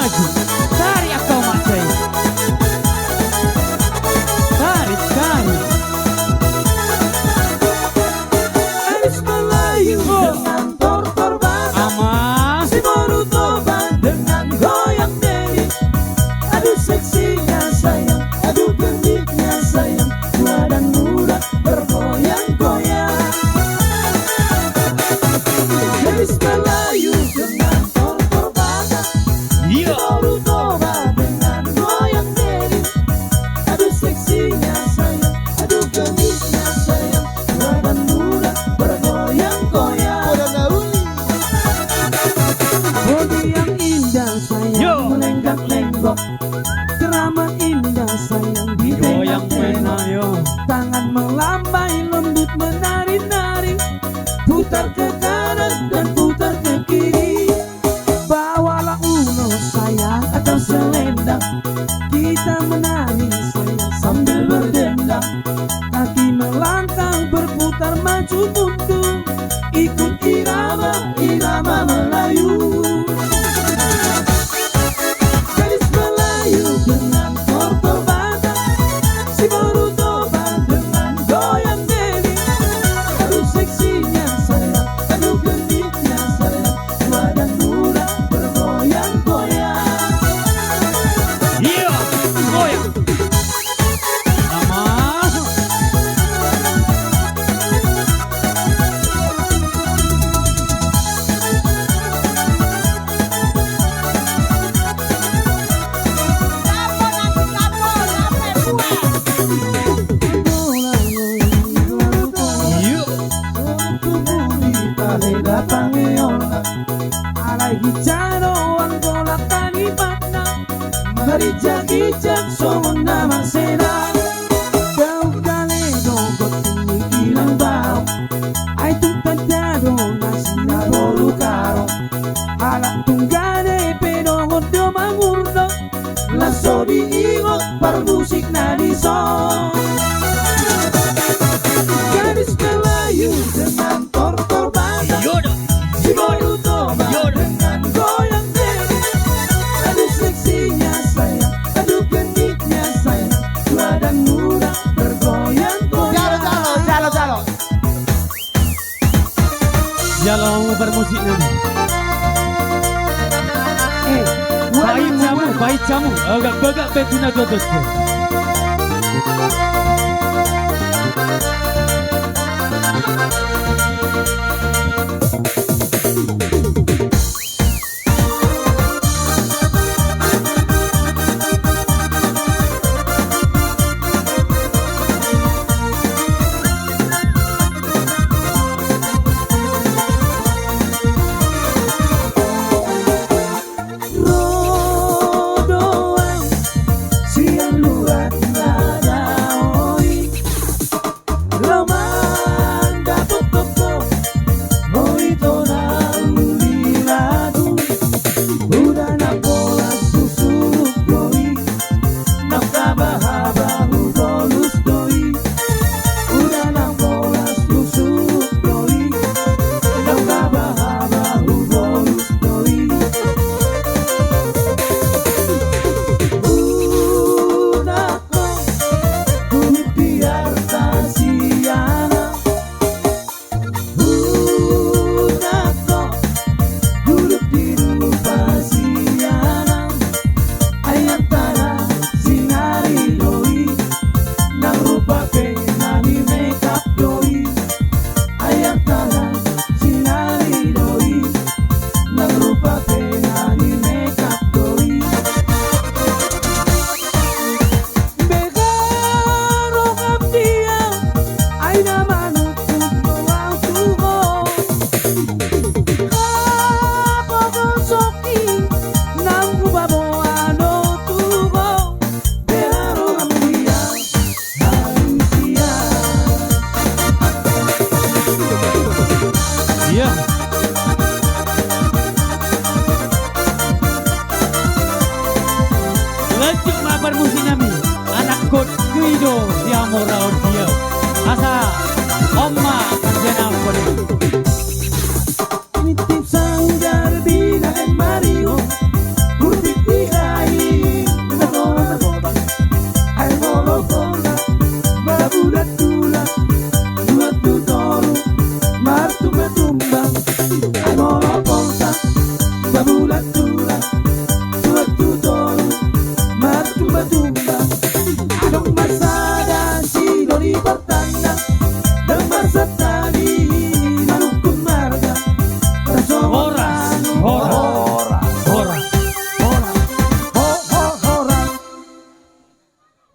maju. Tarik kau macai. Tarik, tarik. Gadis Melayu dengan tortor basah, Aman. si baru tobat dengan goyang deli. Aduh seksinya sayang, aduh gendiknya sayang, tua dan muda bergoyang-goyang. Gadis Melayu dengan tortor basah, Iya. baru tobat dengan goyang deli. Aduh seksinya sayang, aduh gendiknya sayang, tua dan muda bergoyang-goyang. Bodi yang indah Yo. sayang melenggak-lenggok, keramat indah sayang Goyang ditengok-tengok, pena yo. tangan melambai lembut menari-nari, putar ke kanan dan putar ke kiri. Bawalah uno sayang atau selendang, kita menari sayang sambil berdendang. Kaki melangkah berputar maju mundur, ikut irama Melayu. Gadis Melayu dengan tortor basah, si baru tobat dengan goyang deli. Aduh seksinya sayang, aduh gendiknya sayang, tua dan muda bergoyang-goyang. Iya. Goyang. Aman. Iya. Marijak-ijak songon nama sena, kau kale dogot tinggi ilang baro, ay tuntadado nasi na bolu karo, halak tunggane pedongot do mangurdo, laso di ingot parmusik na di song. Gadis Melayu dengan tortor basah, Iya dah. si baru tobat Yo. dengan goyang deli. Aduh seksinya sayang, aduh gendiknya sayang, tua dan muda bergoyang-goyang. Jalan bermusik nanti. Baik Wali jamu, baik jamu. Agak bagak betuna dodot. rodoang siang luar nada oi, lamang dapat toko oi tona uli lagu, udah na pola susuk doi, nakabahaba hudolus doi, udah na pola susuk doi, nakabahaba hudolus doi. Unako biar tasiana, unako duduk di rumah siana, ayat tanah sinari doi, nang rupa penani makeup doi, ayat tanah sinari doi, nang rupa penani makeup doi. Begaro kapdia ay naman ang tugo, kapagsoki ng baboano tugo. Begaro kapdia halusia. Iya. Lanjut mabar musik nami. Anak god Guido di Amora Ordio. Asa Oma Jenama.